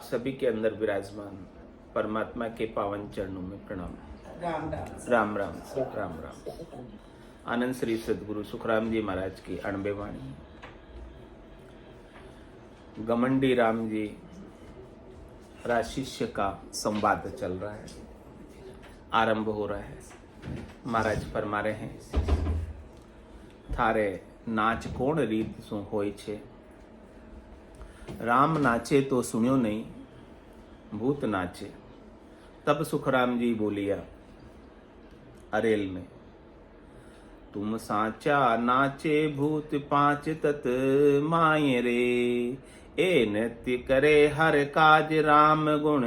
सभी के अंदर विराजमान परमात्मा के पावन चरणों में प्रणाम। राम राम राम राम राम राम। आनंद श्री सदगुरु सुखराम जी महाराज की अणबे वाणी। घमंडी राम जी शिष्य का संवाद चल रहा है, आरंभ हो रहा है। महाराज फरमा रहे हैं, थारे नाच कोण रीत सु होय छे, राम नाचे तो सुन्यो नहीं, भूत नाचे। तब सुखराम जी बोलिया अरेल में, तुम साचा नाचे भूत पांच तत माये रे, ए नृत्य करे हर काज राम गुण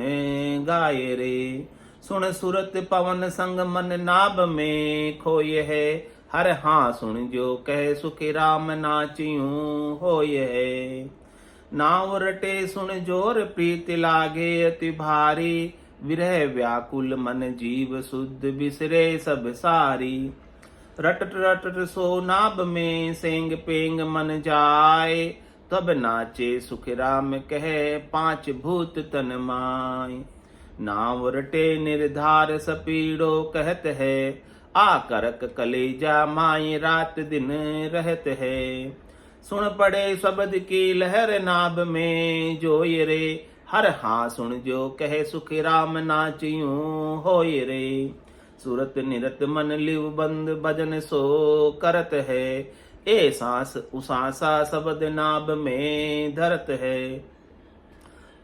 गाये रे। सुन सुरत पवन संग मन नाभ में खोय है, हर हाँ सुन जो कह सुख राम नाचियूं होय है। नाव रटे सुन जोर प्रीति लागे अति भारी, विरह व्याकुल मन जीव शुद्ध बिसरे सब सारी। रटट रटट सो नाभ में सेंग पेंग मन जाए, तब नाचे सुख राम कहे पांच भूत तन माय। नाव रटे निर्धार सपीड़ो कहत है, आकरक कलेजा माय रात दिन रहत है। सुन पड़े शब्द की लहर नाभ में जोय रे, हर हाँ सुन जो कहे सुख राम नाचियूं होय रे। सूरत निरत मन लिव बंद भजन सो करत है, ए सांस उसासा शब्द नाभ में धरत है।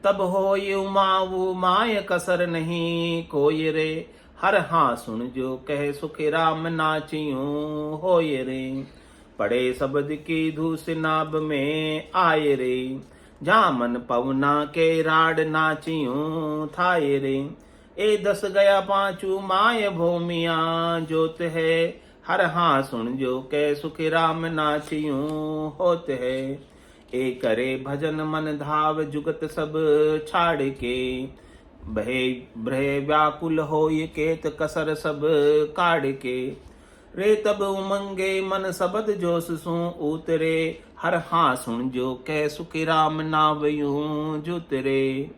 तब होय उमाऊ माय कसर नहीं कोय रे, हर हाँ सुन जो कहे सुख राम नाचियूं होय रे। पड़े शब्द की धूस नाभ में आए रे, जहाँ मन पवना के राड नाचियूं थाए रे। ए दस गया पांचू माय भूमिया जोत है, हर हाँ सुन जो कह सुख राम नाचियूं होत है। ए करे भजन मन धाव जुगत सब छाड़ के, बहे ब्रह व्याकुल होय केत कसर सब काढ़ के। रे तब उमंगे मन शब्द जोश सु उतरे, हर हाँ सुन जो कह सुख राम नावयूं जुतरे।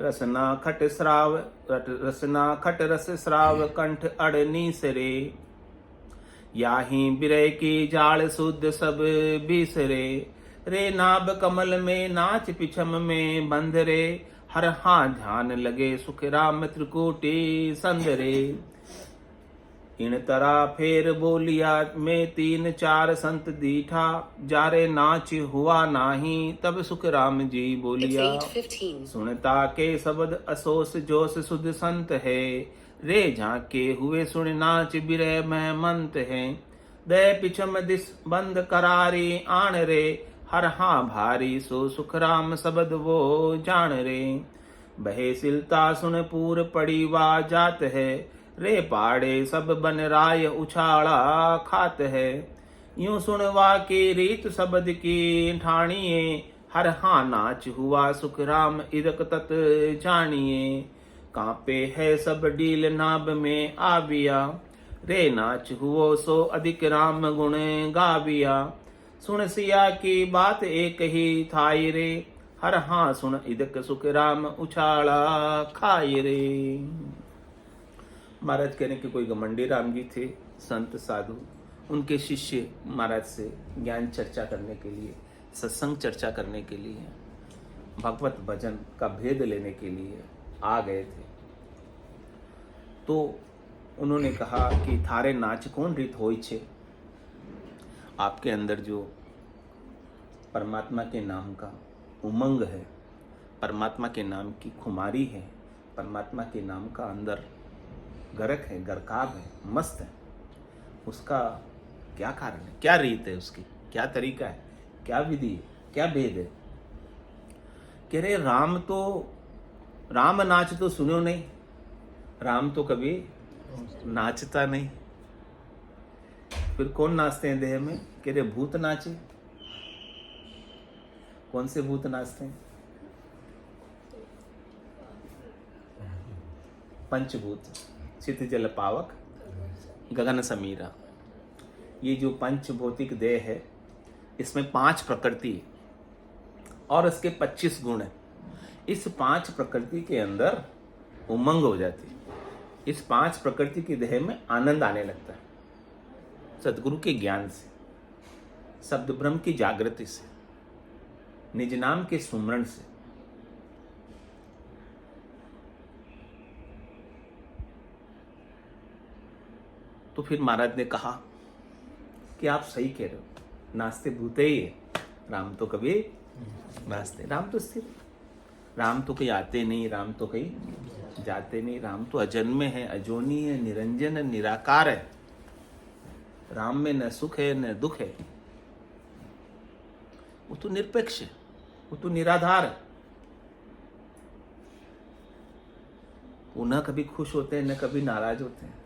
रसना खट श्राव रसना खट रस श्राव कंठ अड़नी सरे, याही बिरह की जाल शुद्ध सब बिसरे। रे नाभ कमल में नाच पिछम में बंध रे, हर हाँ ध्यान लगे सुख राम त्रिकुटी संदरे। इन तरह फेर बोलिया में तीन चार संत दीठा, जारे नाच हुआ नाही तब सुख राम जी बोलिया। सुनता के शब्द असोस जोश सुध संत है, रे झाके हुए सुन नाच बिरह महमंत है। दे पिछम दिस बंद करारी आण रे, हर हाँ भारी सो सुख राम शब्द वो जान रे। बहे सिलता सुन पूर पड़ी वा जात है, रे पाड़े सब बन राय उछाड़ा खात है। यूं सुनवा की रीत शब्द की ठाणिए, हर हाँ नाच हुआ सुख राम इरक तत जानिए। कांपे है सब डील नाभ में आविया, रे नाच हुओ सो अधिक राम गुण गाविया। सुन सिया की बात एक ही थाई रे, हर हाँ सुन इदक सुख राम उछाड़ा खाए रे। महाराज कहने के कोई घमंडी राम जी थे, संत साधु, उनके शिष्य महाराज से ज्ञान चर्चा करने के लिए, सत्संग चर्चा करने के लिए, भगवत भजन का भेद लेने के लिए आ गए थे। तो उन्होंने कहा कि थारे नाच कौन रीत होई छे। आपके अंदर जो परमात्मा के नाम का उमंग है, परमात्मा के नाम की खुमारी है, परमात्मा के नाम का अंदर गरक है, गरकाब है, मस्त है, उसका क्या कारण है, क्या रीत है, उसकी क्या तरीका है, क्या विधि है, क्या भेद है। कह रहे राम नाच तो सुनो नहीं, राम तो कभी नाचता नहीं। फिर कौन नाचते हैं देह में? कह रहे भूत नाचे। कौन से भूत नाचते हैं? पंचभूत, चित जल पावक गगन समीरा। ये जो पंच भौतिक देह है, इसमें 5 प्रकृति और इसके 25 गुण है। इस 5 प्रकृति के अंदर उमंग हो जाती है, इस 5 प्रकृति की देह में आनंद आने लगता है, सदगुरु के ज्ञान से, शब्द ब्रह्म की जागृति से, निज नाम के सुमरण से। तो फिर महाराज ने कहा कि आप सही कह रहे हो, नाचते भूते ही है, राम तो कभी नाचते, राम तो स्थिर, राम तो कहीं आते नहीं, राम तो कहीं जाते नहीं, राम तो अजन्मे है, अजोनी है, निरंजन है, निराकार है, राम में न सुख है न दुख है, वो तो निरपेक्ष है, वो तो निराधार है, वो न कभी खुश होते हैं न कभी नाराज होते हैं,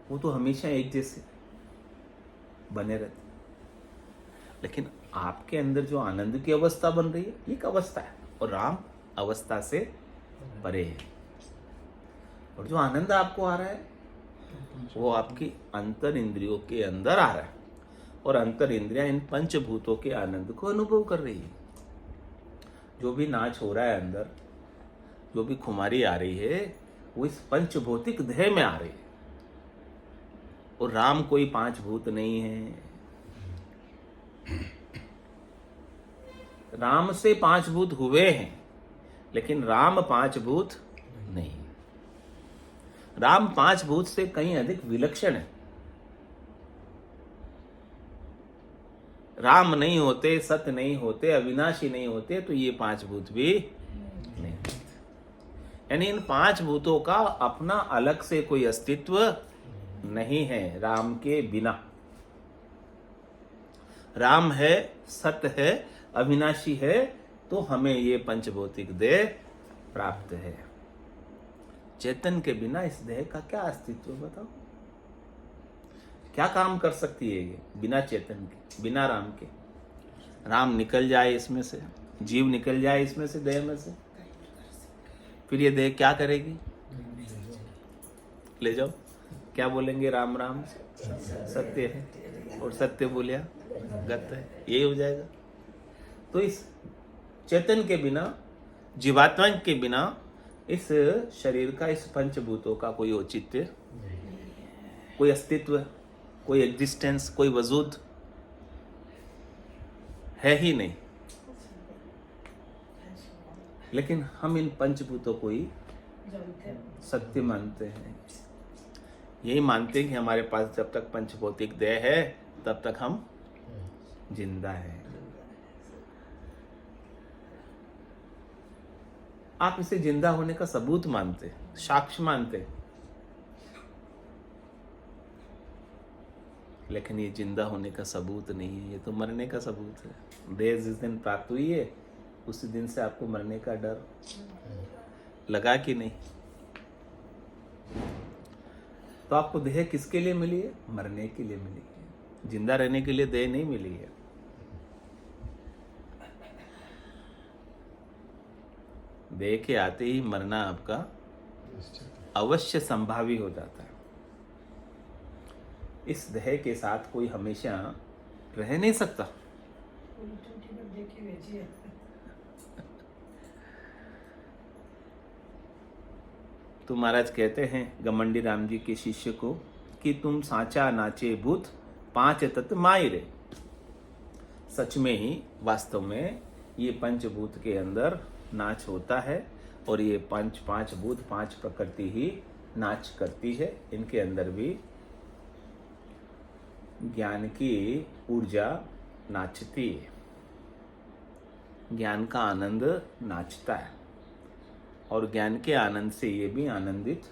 वो तो हमेशा एक जैसे बने रहते। लेकिन आपके अंदर जो आनंद की अवस्था बन रही है, एक अवस्था है, और राम अवस्था से परे है। और जो आनंद आपको आ रहा है वो आपकी अंतर इंद्रियों के अंदर आ रहा है, और अंतर इंद्रियां इन पंचभूतों के आनंद को अनुभव कर रही है। जो भी नाच हो रहा है अंदर, जो भी खुमारी आ रही है, वो इस पंचभौतिक देह में आ रही है। और राम कोई 5 भूत नहीं है, राम से 5 भूत हुए हैं, लेकिन राम 5 भूत नहीं। राम 5 भूत से कहीं अधिक विलक्षण है। राम नहीं होते, सत्य नहीं होते, अविनाशी नहीं होते, तो ये 5 भूत भी नहीं होते। यानी इन 5 भूतों का अपना अलग से कोई अस्तित्व नहीं है राम के बिना। राम है, सत्य है, अविनाशी है, तो हमें ये पंचभौतिक देह प्राप्त है। चेतन के बिना इस देह का क्या अस्तित्व, बताओ? क्या काम कर सकती है ये बिना चेतन के, बिना राम के? राम निकल जाए इसमें से, जीव निकल जाए इसमें से, देह में से, फिर ये देह क्या करेगी? ले जाओ, क्या बोलेंगे? राम राम सत्य है, और सत्य बोलिया गत है, यही हो जाएगा। तो इस चेतन के बिना, जीवात्मा के बिना इस शरीर का, इस पंचभूतों का कोई औचित्य, कोई अस्तित्व, कोई एग्जिस्टेंस, कोई वजूद है ही नहीं। लेकिन हम इन पंचभूतों को ही सत्य मानते हैं। यही मानते हैं कि हमारे पास जब तक पंचभौतिक देह है तब तक हम जिंदा हैं। आप इसे जिंदा होने का सबूत मानते, साक्ष्य मानते, लेकिन ये जिंदा होने का सबूत नहीं है, ये तो मरने का सबूत है। देह जिस दिन प्राप्त हुई है उसी दिन से आपको मरने का डर लगा कि नहीं? तो आपको देह किसके लिए मिली है? मरने के लिए मिली है, जिंदा रहने के लिए देह नहीं मिली है। देह के आते ही मरना आपका अवश्य संभावी हो जाता है। इस देह के साथ कोई हमेशा रह नहीं सकता। तो महाराज कहते हैं घमंडी राम जी के शिष्य को कि तुम साचा नाचे भूत 5 तत्व माई रे। सच में ही वास्तव में ये पंचभूत के अंदर नाच होता है, और ये 5 भूत 5 प्रकृति ही नाच करती है। इनके अंदर भी ज्ञान की ऊर्जा नाचती है, ज्ञान का आनंद नाचता है, और ज्ञान के आनंद से ये भी आनंदित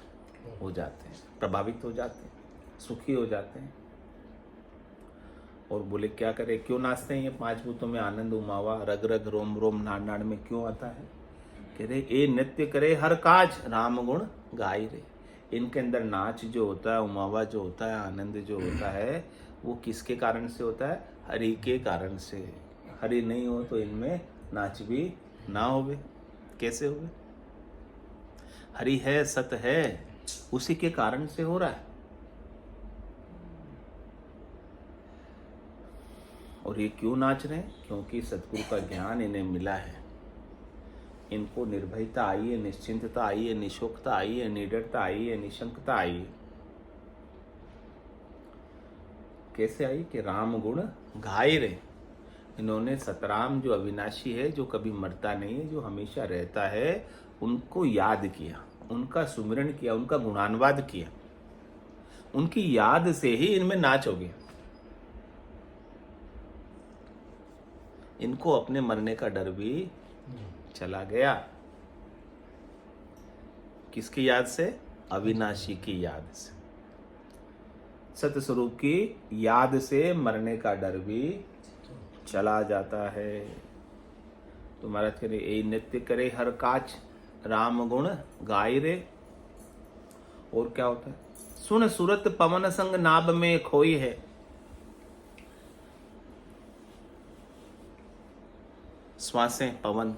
हो जाते हैं, प्रभावित हो जाते हैं, सुखी हो जाते हैं। और बोले क्या करे, क्यों नाचते हैं ये 5 भूतों में? आनंद उमावा रग रग रोम रोम नाड़ नाड़ में क्यों आता है? कह रहे ए नृत्य करे हर काज राम गुण गाई रे। इनके अंदर नाच जो होता है, उमावा जो होता है, आनंद जो होता है, वो किसके कारण से होता है? हरि के कारण से। हरि नहीं हो तो इनमें नाच भी ना होवे, कैसे होवे? हरि है, सत है, उसी के कारण से हो रहा है। और ये क्यों नाच रहे हैं? क्योंकि सतगुरु का ज्ञान इन्हें मिला है। इनको निर्भयता आई है, निश्चिंतता आई है, निशोकता आई है, निडरता आई है, निशंकता आई है। कैसे आई? कि राम गुण गाए रे। इन्होंने सतराम जो अविनाशी है, जो कभी मरता नहीं है, जो हमेशा रहता है, उनको याद किया, उनका सुमिरन किया, उनका गुणानुवाद किया। उनकी याद से ही इनमें नाच हो गया। इनको अपने मरने का डर भी चला गया। किसकी याद से? अविनाशी की याद से। सतस्वरूप की याद से मरने का डर भी चला जाता है। तो महाराज कह रहे, यही नित्य करे हर काच, राम गुण गाय रे। और क्या होता है? सुन सुरत पवन संग नाभ में खोई है। श्वासें पवन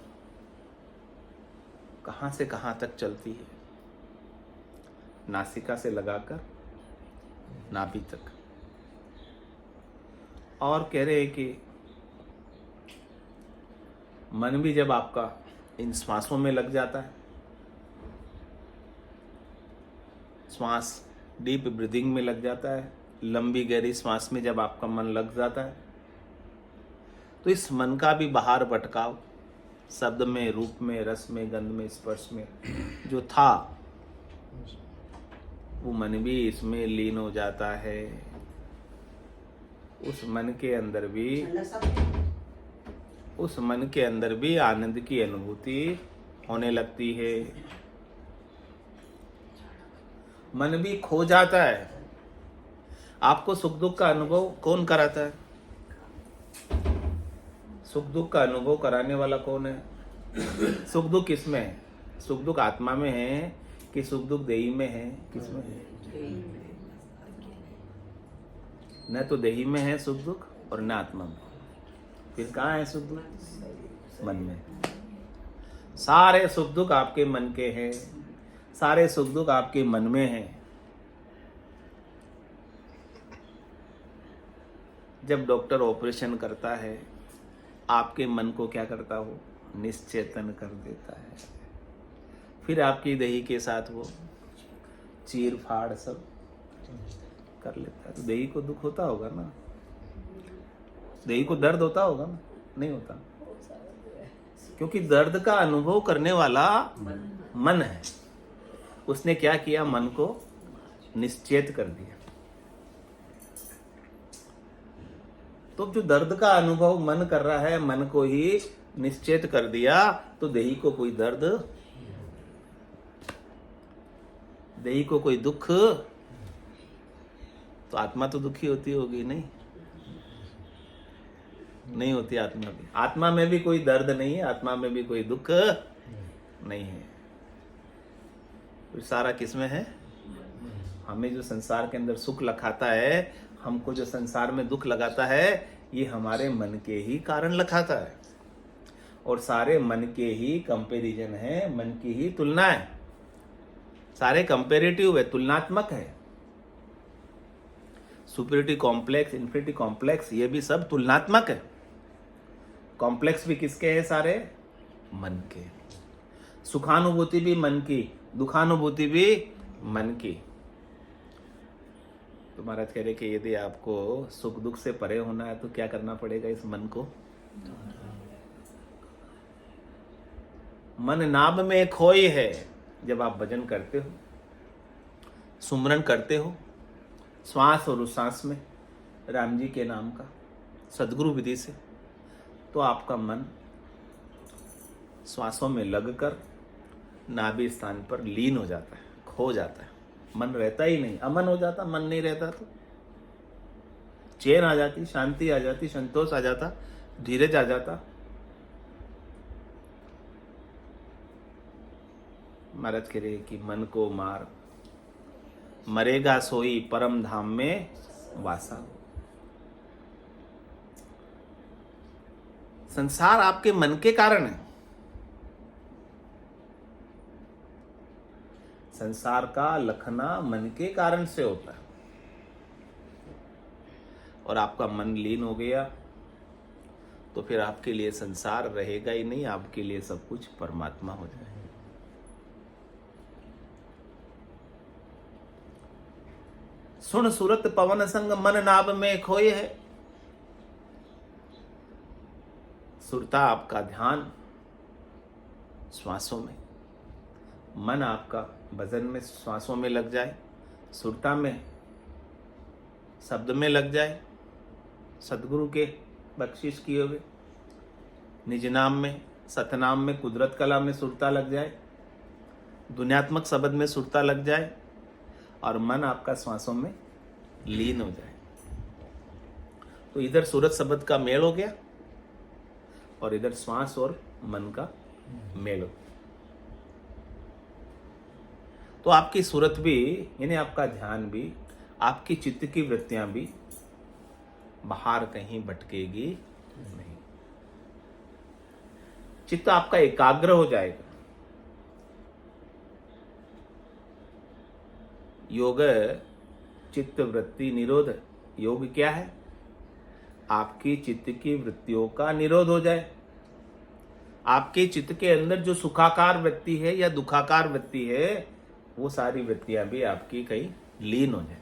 कहां से कहां तक चलती है? नासिका से लगाकर नाभि तक। और कह रहे हैं कि मन भी जब आपका इन श्वासों में लग जाता है, श्वास डीप ब्रीदिंग में लग जाता है, लंबी गहरी श्वास में जब आपका मन लग जाता है, तो इस मन का भी बाहर भटकाव, शब्द में, रूप में, रस में, गंध में, स्पर्श में जो था, वो मन भी इसमें लीन हो जाता है। उस मन के अंदर भी आनंद की अनुभूति होने लगती है। मन भी खो जाता है। आपको सुख दुख का अनुभव कौन कराता है? सुख दुख का अनुभव कराने वाला कौन है? सुख दुख किसमें है? सुख दुख आत्मा में है कि सुख दुख देही में है? किसमें है? न तो देही में है सुख दुख और न आत्मा में। फिर कहाँ है सुख दुख? मन में। सारे सुख दुख आपके मन के हैं, सारे सुख दुख आपके मन में हैं। जब डॉक्टर ऑपरेशन करता है, आपके मन को क्या करता हो? निश्चेतन कर देता है। फिर आपकी देही के साथ वो चीर फाड़ सब कर लेता है। तो देही को दुख होता होगा ना? देही को दर्द होता होगा ना? नहीं होता, क्योंकि दर्द का अनुभव करने वाला मन है। उसने क्या किया? मन को निश्चेत कर दिया। तो जो दर्द का अनुभव मन कर रहा है, मन को ही निश्चेत कर दिया, तो देही को कोई दर्द, देही को कोई दुख, तो आत्मा तो दुखी होती होगी? नहीं होती आत्मा भी। आत्मा में भी कोई दर्द नहीं है, आत्मा में भी कोई दुख नहीं है। तो सारा किसमें है? हमें जो संसार के अंदर सुख लखाता है, हमको जो संसार में दुख लगाता है, ये हमारे मन के ही कारण लखाता है। और सारे मन के ही कंपैरिजन है, मन की ही तुलना है। सारे कंपैरेटिव है, तुलनात्मक है। सुपीरियरिटी कॉम्प्लेक्स, इंफीरियरिटी कॉम्प्लेक्स, ये भी सब तुलनात्मक है। कॉम्प्लेक्स भी किसके हैं? सारे मन के। सुखानुभूति भी मन की, दुखानुभूति भी मन की। तो महाराज कह रहे कि यदि आपको सुख दुख से परे होना है, तो क्या करना पड़ेगा? इस मन को, मन नाभ में खोई है। जब आप भजन करते हो, सुमरन करते हो, श्वास और उच्छ्वास में राम जी के नाम का, सदगुरु विधि से, तो आपका मन श्वासों में लगकर नाभि स्थान पर लीन हो जाता है, खो जाता है। मन रहता ही नहीं, अमन हो जाता। मन नहीं रहता तो चैन आ जाती, शांति आ जाती, संतोष आ जाता, धीरज आ जाता। महाराज कह रहे कि मन को मार, मरेगा सोई परम धाम में वासा। संसार आपके मन के कारण है। संसार का लखना मन के कारण से होता है। और आपका मन लीन हो गया, तो फिर आपके लिए संसार रहेगा ही नहीं, आपके लिए सब कुछ परमात्मा हो जाएगा। सुन सुरत पवन संग मन नाभ में खोए है। सुरता आपका ध्यान श्वासों में, मन आपका भजन में श्वासों में लग जाए, सुरता में शब्द में लग जाए, सदगुरु के बख्शिश किए हुए निज नाम में, सतनाम में, कुदरत कला में सुरता लग जाए, दुनियात्मक शब्द में सुरता लग जाए और मन आपका श्वासों में लीन हो जाए। तो इधर सूरत शब्द का मेल हो गया और इधर श्वास और मन का मेल हो गया। तो आपकी सूरत भी, यानी आपका ध्यान भी, आपकी चित्त की वृत्तियां भी बाहर कहीं भटकेगी नहीं। चित्त आपका एकाग्र हो जाएगा। योग चित्त वृत्ति निरोध। योग क्या है? आपकी चित्त की वृत्तियों का निरोध हो जाए। आपके चित्त के अंदर जो सुखाकार वृत्ति है या दुखाकार वृत्ति है, वो सारी वृत्तियां भी आपकी कहीं लीन हो जाए।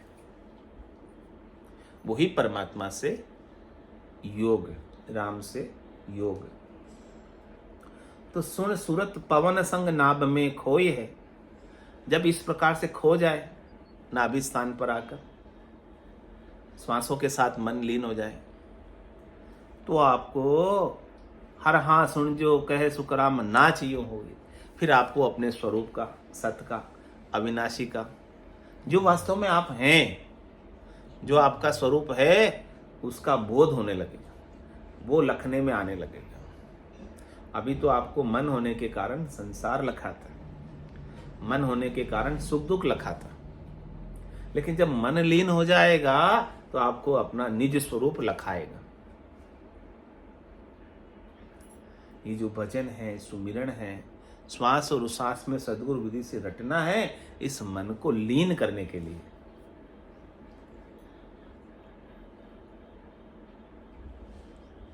वही परमात्मा से योग, राम से योग। तो सुन सुरत पवन संग नाभ में खोए है। जब इस प्रकार से खो जाए, नाभि स्थान पर आकर श्वासों के साथ मन लीन हो जाए, तो आपको हर हाँ सुन जो कहे सुखराम नाच यूं होगी। फिर आपको अपने स्वरूप का, सत का, अविनाशी का, जो वास्तव में आप हैं, जो आपका स्वरूप है, उसका बोध होने लगेगा, वो लखने में आने लगेगा। अभी तो आपको मन होने के कारण संसार लखा था, मन होने के कारण सुख दुख लखा था, लेकिन जब मन लीन हो जाएगा तो आपको अपना निज स्वरूप लखाएगा। ये जो भजन है, सुमिरन है, श्वास और उश्वास में सद्गुरु विधि से रटना है, इस मन को लीन करने के लिए।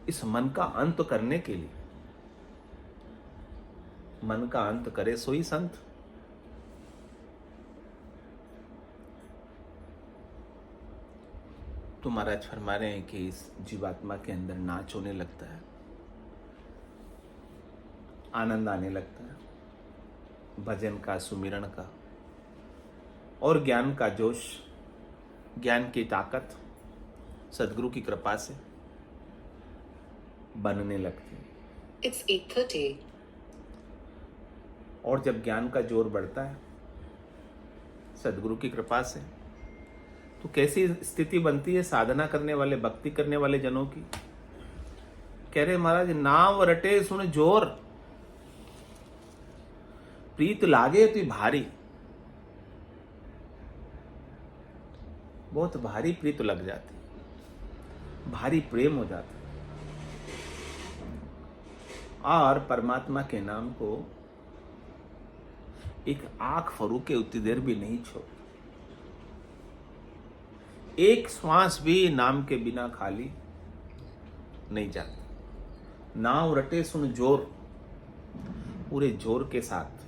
इस मन का अंत करने के लिए। मन का अंत करे सोई संत। तो महाराज फरमा रहे हैं कि इस जीवात्मा के अंदर नाच होने लगता है, आनंद आने लगता है भजन का, सुमिरन का, और ज्ञान का जोश, ज्ञान की ताकत सदगुरु की कृपा से बनने लगती है। It's 8:30. और जब ज्ञान का जोर बढ़ता है सदगुरु की कृपा से, तो कैसी स्थिति बनती है साधना करने वाले, भक्ति करने वाले जनों की। कह रहे महाराज, नाव रटे सुन जोर, प्रीत लागे तो भारी। बहुत भारी प्रीत लग जाती, भारी प्रेम हो जाता, और परमात्मा के नाम को एक आंख फरूके उतनी देर भी नहीं छोड़। एक श्वास भी नाम के बिना खाली नहीं जाता। नाव रटे सुन जोर, पूरे जोर के साथ,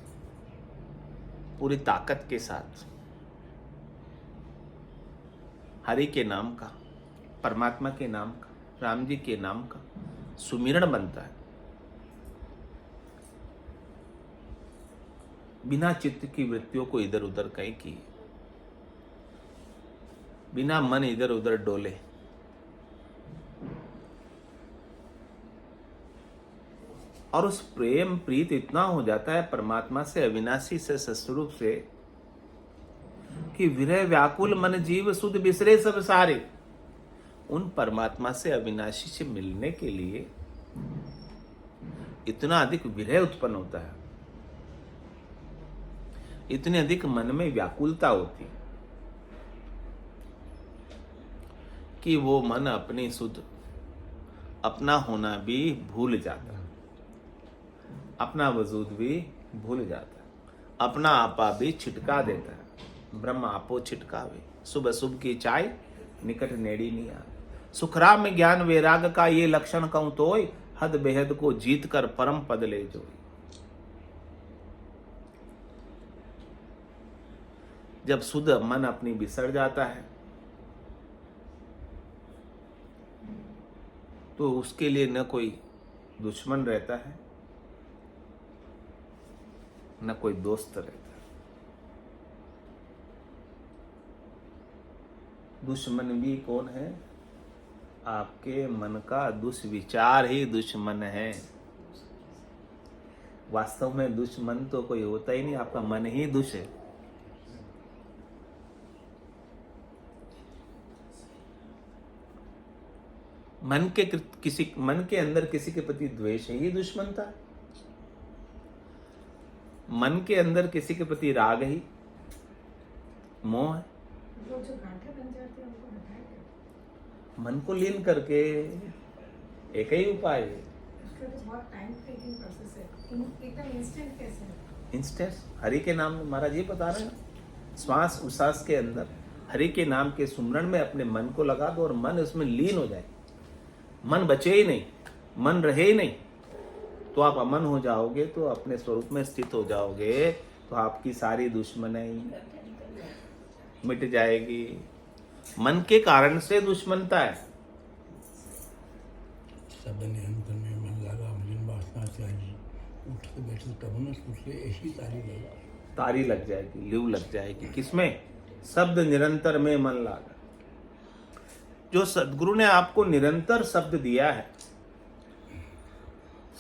पूरी ताकत के साथ हरि के नाम का, परमात्मा के नाम का, राम जी के नाम का सुमिरन बनता है। बिना चित्त की वृत्तियों को इधर उधर कहीं किए, बिना मन इधर उधर डोले, और उस प्रेम प्रीत इतना हो जाता है परमात्मा से, अविनाशी से, सस्वरूप से, कि विरह व्याकुल मन जीव सुध बिसरे सब सारे। उन परमात्मा से, अविनाशी से मिलने के लिए इतना अधिक विरह उत्पन्न होता है, इतनी अधिक मन में व्याकुलता होती है कि वो मन अपनी सुध, अपना होना भी भूल जाता है, अपना वजूद भी भूल जाता है, अपना आपा भी छिटका देता है। ब्रह्म आपो छिटकावे, सुबह सुबह की चाय निकट नेड़ी नहीं आ। सुखराम में ज्ञान वैराग का ये लक्षण कहूं तोय, हद बेहद को जीत कर परम पद ले जोई। जब शुद्ध मन अपनी बिसर जाता है तो उसके लिए न कोई दुश्मन रहता है न कोई दोस्त रहता है। दुश्मन भी कौन है? आपके मन का दुष्विचार ही दुश्मन है। वास्तव में दुश्मन तो कोई होता ही नहीं, आपका मन ही दुष है। मन के अंदर किसी के प्रति द्वेष ही दुश्मनता है। मन के अंदर किसी के प्रति राग ही मोह है। वो जो गांठें बन जाती है उनको हटाएंगे। मन को लीन करके एक ही उपाय है। उसका तो बहुत टाइम टेकिंग प्रोसेस है। एकदम इंस्टेंट कैसे है? इंस्टेंट हरि के नाम में महाराज ये बता रहे हैं, श्वास उश्वास के अंदर हरि के नाम के सुमरण में अपने मन को लगा दो और मन उसमें लीन हो जाए। मन बचे ही नहीं, मन रहे ही नहीं, तो आप अमन हो जाओगे, तो अपने स्वरूप में स्थित हो जाओगे, तो आपकी सारी दुश्मनी मिट जाएगी। मन के कारण से दुश्मनता है। शब्द निरंतर में मन लगा, मलिन वासना त्यागी, उठते बैठते तब न सोचे ऐसी तारी लग जाएगी, ल्यू लग जाएगी। किसमें? शब्द निरंतर में मन लगा। जो सदगुरु ने आपको निरंतर शब्द दिया है,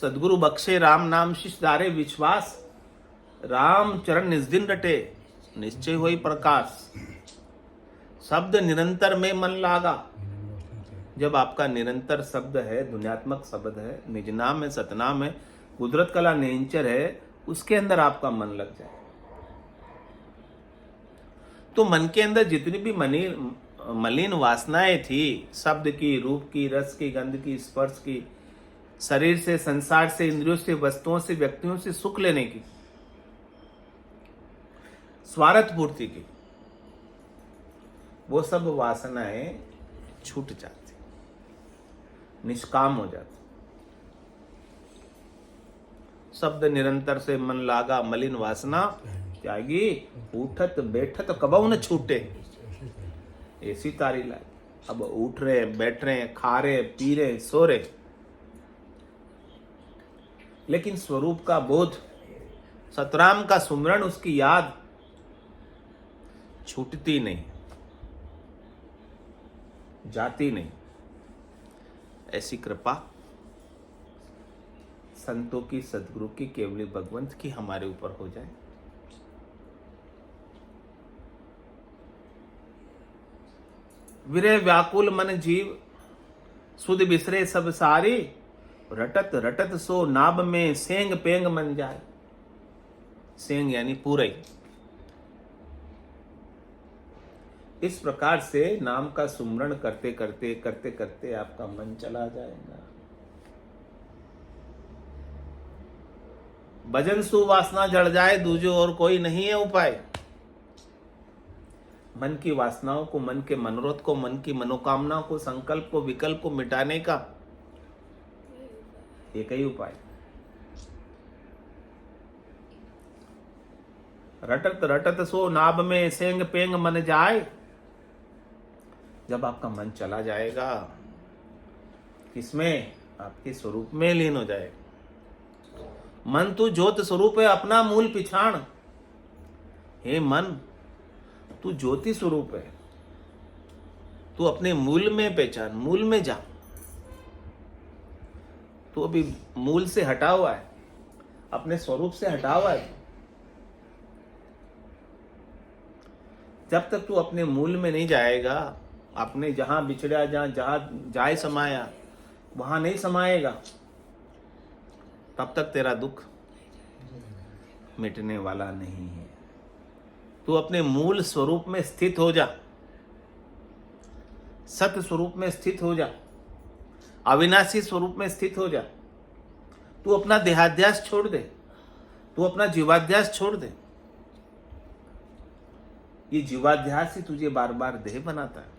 सदगुरु बख्शे राम नाम शिष धारे विश्वास, राम चरण निज दिन रटे निश्चय होई प्रकाश। शब्द निरंतर में मन लागा। जब आपका निरंतर शब्द है, दुनियात्मक शब्द है, निज नाम है, सतनाम है, कुदरत कला नेंचर है, उसके अंदर आपका मन लग जाए, तो मन के अंदर जितनी भी मलिन वासनाएं थी, शब्द की, रूप की, रस की, गंध की, स्पर्श की, शरीर से, संसार से, इंद्रियों से, वस्तुओं से, व्यक्तियों से सुख लेने की, स्वार्थ पूर्ति की, वो सब वासनाएं छूट जाती, निष्काम हो जाती। शब्द निरंतर से मन लागा, मलिन वासना त्यागी, उठत बैठत कबहु न छूटे, ऐसी तारी लाई। अब उठ रहे, बैठ रहे, खा रहे, पी रहे, सो रहे, लेकिन स्वरूप का बोध, सतराम का सुमरण, उसकी याद छूटती नहीं, जाती नहीं। ऐसी कृपा संतों की, सदगुरु की, केवली भगवंत की हमारे ऊपर हो जाए। विरह व्याकुल मन जीव, सुध बिसरे सब सारी, रटत रटत सो नाभ में सेंग पेंग मन जाए। सेंग यानी पूरे। इस प्रकार से नाम का सुमरण करते करते करते करते आपका मन चला जाएगा। भजन सुवासना जड़ जाए, दूजो और कोई नहीं है उपाय। मन की वासनाओं को, मन के मनोरथ को, मन की मनोकामनाओं को, संकल्प को, विकल्प को मिटाने का एक ही उपाय। रटत रटत सो नाभ में सेंग पेंग मन जाए। जब आपका मन चला जाएगा, किसमें? आपके स्वरूप में लीन हो जाएगा। मन तू ज्योत स्वरूप है, अपना मूल पिछाण। हे मन, तू ज्योति स्वरूप है, तू अपने मूल में पहचान, मूल में जा। तू अभी मूल से हटा हुआ है, अपने स्वरूप से हटा हुआ है। जब तक तू अपने मूल में नहीं जाएगा, अपने जहां बिछड़ा, जहां जाए समाया, वहां नहीं समाएगा, तब तक तेरा दुख मिटने वाला नहीं है। तू अपने मूल स्वरूप में स्थित हो जा, सत्य स्वरूप में स्थित हो जा, अविनाशी स्वरूप में स्थित हो जा। तू अपना देहाध्यास छोड़ दे, तू अपना जीवाध्यास छोड़ दे। ये जीवाध्यास ही तुझे बार बार देह बनाता है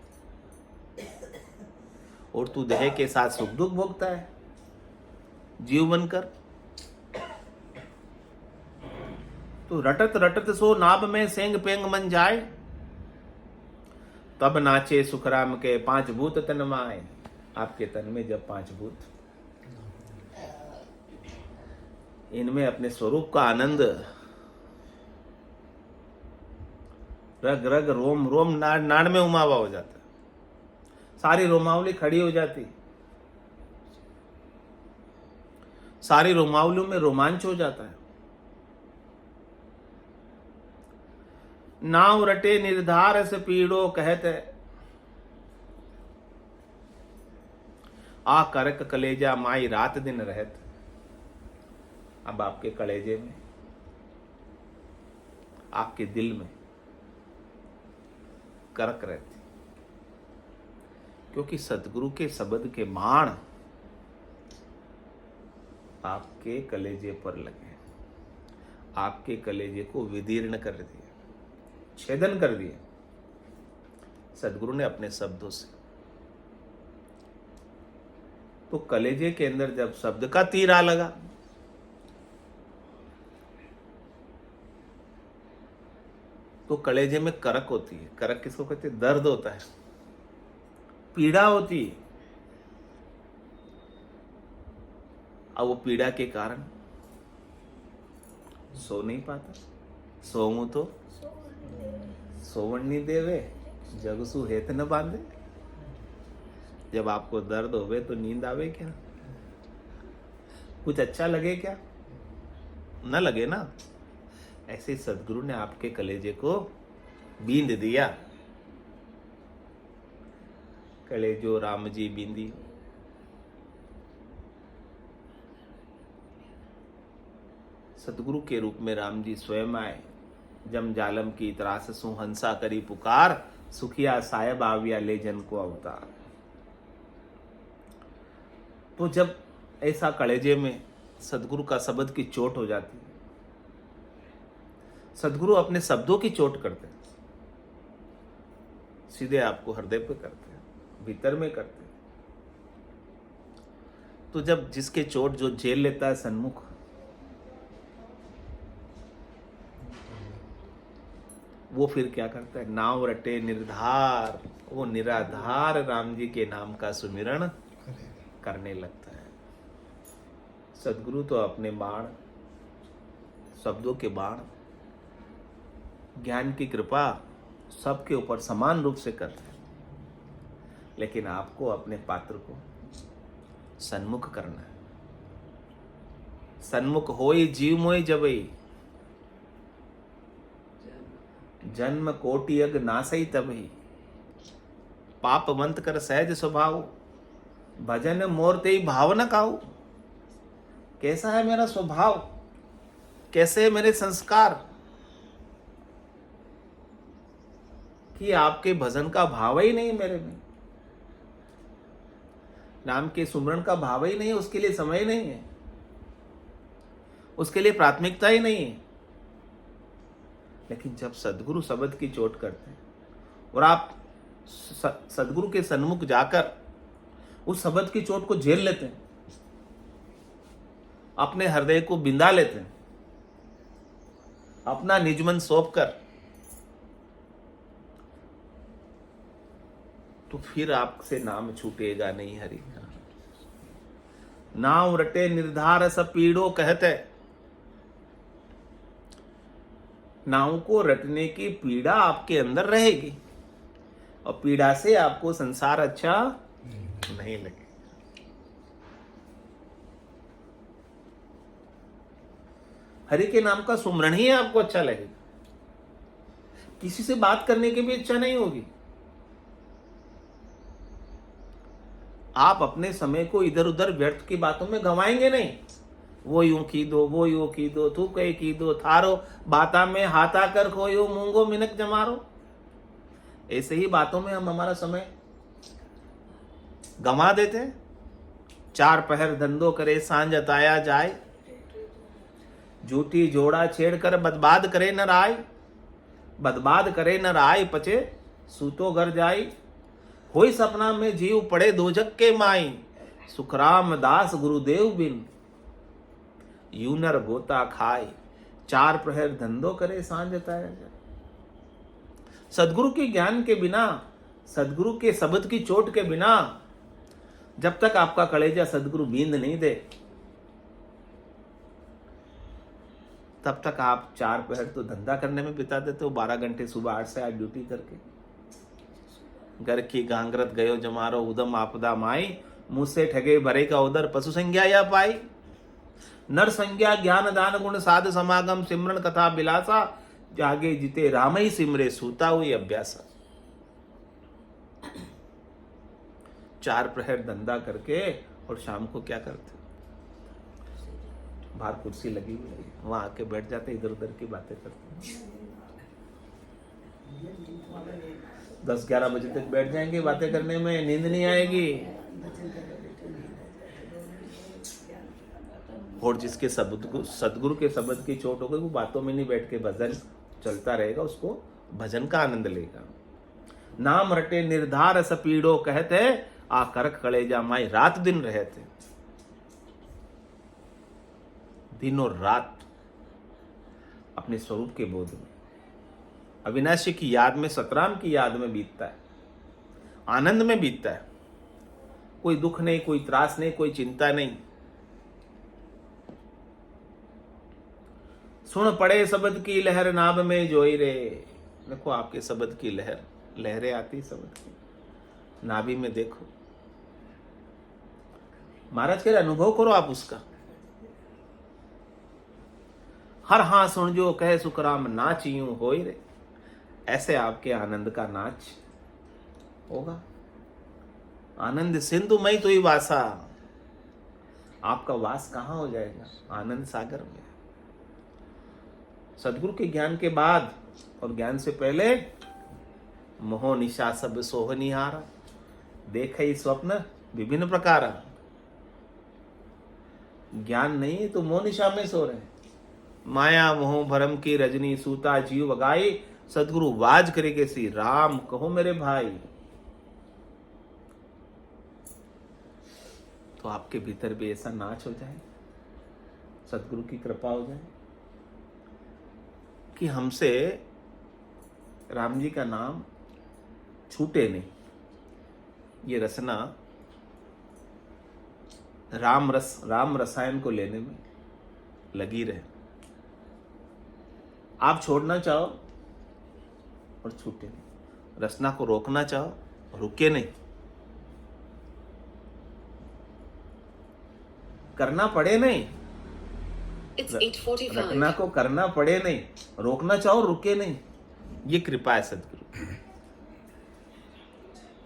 और तू देह के साथ सुख दुख भोगता है। जीव बनकर। तो रटत रटत सो नाभ में सेंग पेंग मन जाए, तब नाचे सुखराम के 5 भूत तन माए। आपके तन में जब 5 भूत, इनमें अपने स्वरूप का आनंद, रग रग रोम रोम नाड़ नाड़ में उमावा हो जाता है, सारी रोमावली खड़ी हो जाती, सारी रोमावलियों में रोमांच हो जाता है। नाव रटे निर्धार से पीड़ो कहते, आ करक कलेजा माई रात दिन रहत। अब आपके कलेजे में, आपके दिल में करक रहती, क्योंकि सतगुरु के शब्द के बाण आपके कलेजे पर लगे, आपके कलेजे को विदीर्ण कर दिया, छेदन कर दिया सदगुरु ने अपने शब्दों से। तो कलेजे के अंदर जब शब्द का तीर आ लगा, तो कलेजे में करक होती है। करक किसको कहते हैं? दर्द होता है, पीड़ा होती है। अब वो पीड़ा के कारण सो नहीं पाता। सोऊं तो सोवण नहीं देवे, जगसु हेत न बांधे। जब आपको दर्द होवे तो नींद आवे क्या? कुछ अच्छा लगे क्या? न लगे ना। ऐसे सदगुरु ने आपके कलेजे को बींद दिया। कलेजो राम जी बींदी। सदगुरु के रूप में राम जी स्वयं आए। जम जालम की त्रास सु हंसा करी पुकार, सुखिया साहेब आविया ले जन को अवतार। तो जब ऐसा कलेजे में सदगुरु का शब्द की चोट हो जाती है, सदगुरु अपने शब्दों की चोट करते हैं, सीधे आपको हृदय पे करते हैं, भीतर में करते हैं। तो जब जिसके चोट जो झेल लेता है सन्मुख, वो फिर क्या करता है? नाव रटे निर्धार, वो निराधार राम जी के नाम का सुमिरण करने लगता है। सदगुरु तो अपने बाण, शब्दों के बाण, ज्ञान की कृपा सबके ऊपर समान रूप से करते हैं, लेकिन आपको अपने पात्र को सन्मुख करना है। सन्मुख होई जीव मोई जबई, जन्म कोटि अग नासई तबही। पापवंत कर सहज स्वभाव, भजन मोर तेई भाव न काऊ। कैसा है मेरा स्वभाव, कैसे है मेरे संस्कार, कि आपके भजन का भाव ही नहीं मेरे में, नाम के सुमरण का भाव ही नहीं है, उसके लिए समय नहीं है, उसके लिए प्राथमिकता ही नहीं है। लेकिन जब सदगुरु शब्द की चोट करते हैं और आप सदगुरु के सन्मुख जाकर उस शब्द की चोट को झेल लेते हैं, अपने हृदय को बिंदा लेते हैं, अपना निजमन सौंप कर, तो फिर आपसे नाम छूटेगा नहीं हरि का। नाव रटे निर्धार सब पीड़ो कहते। नाव को रटने की पीड़ा आपके अंदर रहेगी और पीड़ा से आपको संसार अच्छा नहीं लगे। हरि के नाम का सुमरण ही आपको अच्छा लगेगा, किसी से बात करने की भी इच्छा नहीं होगी। आप अपने समय को इधर उधर व्यर्थ की बातों में गंवाएंगे नहीं। वो यूं की दो, वो यूं की दो, तू कहे की दो, थारो बाता में हाथा कर खोयो, मूंगो मिनक जमारो। ऐसे ही बातों में हम हमारा समय गंवा देते हैं। 4 पहर धंधो करे सांझ अताया जाए, झूठी जोड़ा छेड़ कर बदबाद करे न राय। बदबाद करे न राय पचे सूतो घर जाई। होई सपना में जीव पड़े दोजक के माई, सुखराम दास गुरुदेव बिन यूं नर गोता खाए, 4 प्रहर धंधो करे सांझ तारे। सदगुरु के ज्ञान के बिना, सदगुरु के शब्द की चोट के बिना, जब तक आपका कलेजा सदगुरु बींद नहीं दे, तब तक आप 4 प्रहर तो धंधा करने में बिता देते हो। 12 घंटे सुबह 8 से 8 ड्यूटी करके। घर की गांगरत गयो जमारो, उदम आपदा माई, मुँह से ठगे भरे का उदर, पशु संज्ञा या पाई। नर संज्ञा ज्ञान दान गुण साध समागम, सिमरन कथा बिलासा, जागे जिते राम ही सिमरे, सूता हुई अभ्यासा। 4 प्रहर धंधा करके और शाम को क्या करते? बाहर कुर्सी लगी हुई है, वहां आके बैठ जाते, इधर उधर की बातें करते। 10-11 बजे तक बैठ जाएंगे बातें करने में, नींद नहीं आएगी। और जिसके सदगुरु के शब्द की चोट हो गई, वो बातों में नहीं बैठ के भजन चलता रहेगा, उसको भजन का आनंद लेगा। नाम रटे निर्धार सपीड़ो कहते, आ करक कलेजा माई, रात दिन रहते, दिनों रात अपने स्वरूप के बोध में, अविनाशी की याद में, सतराम की याद में बीतता है, आनंद में बीतता है। कोई दुख नहीं, कोई त्रास नहीं, कोई चिंता नहीं। सुन पड़े शब्द की लहर नाभ में जोई रे। देखो आपके शब्द की लहर, लहरें आती शब्द की, नाभि में देखो। महाराज कह रहे अनुभव करो आप उसका। हर हाँ सुन जो कहे सुखराम, नाच यूं होई रे। ऐसे आपके आनंद का नाच होगा। आनंद सिंधु मई तो ही वासा। आपका वास कहां हो जाएगा? आनंद सागर में। सदगुरु के ज्ञान के बाद और ज्ञान से पहले, मोह निशा सब सोहनिहारा, देखे स्वप्न विभिन्न प्रकार। ज्ञान नहीं तो मोह निशा में सो रहे। माया मोह भरम की रजनी, सूता जीव वगाई, सदगुरु वाज करे के सी, राम कहो मेरे भाई। तो आपके भीतर भी ऐसा नाच हो जाए, सदगुरु की कृपा हो जाए कि हमसे राम जी का नाम छूटे नहीं। ये रसना राम रसायन को लेने में लगी रहे। आप छोड़ना चाहो और छूटे नहीं, रसना को रोकना चाहो रुके नहीं, करना पड़े नहीं, रखना को करना पड़े नहीं, रोकना चाहो रुके नहीं। ये कृपा है सदगुरु।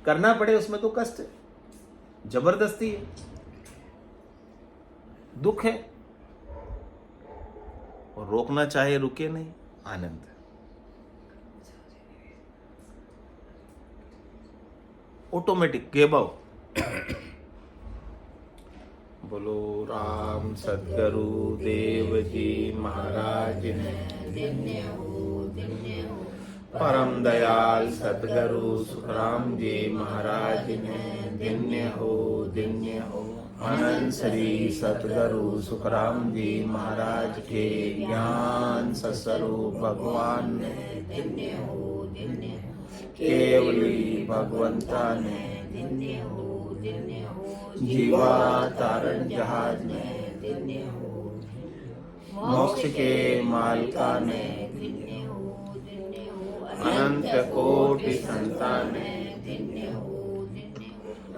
करना पड़े उसमें तो कष्ट है, जबरदस्ती है, दुख है। और रोकना चाहे रुके नहीं, आनंद। ऑटोमेटिक गेबाओ। बोलो राम सदगुरु देव जी महाराज ने, परम दयाल सदगुरु सुखराम जी महाराज ने, धन्य हो धन्य हो। अनंत श्री सतगुरु सुखराम जी महाराज के ज्ञान सस्वरूप भगवान ने, केवली भगवंता ने, जीवा तारण जहाज ने, मोक्ष के मालिका ने, अनंत कोटि संतान ने,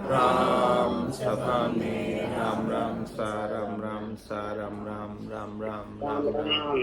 राम सभा में राम राम सा राम राम सा राम राम राम राम राम राम।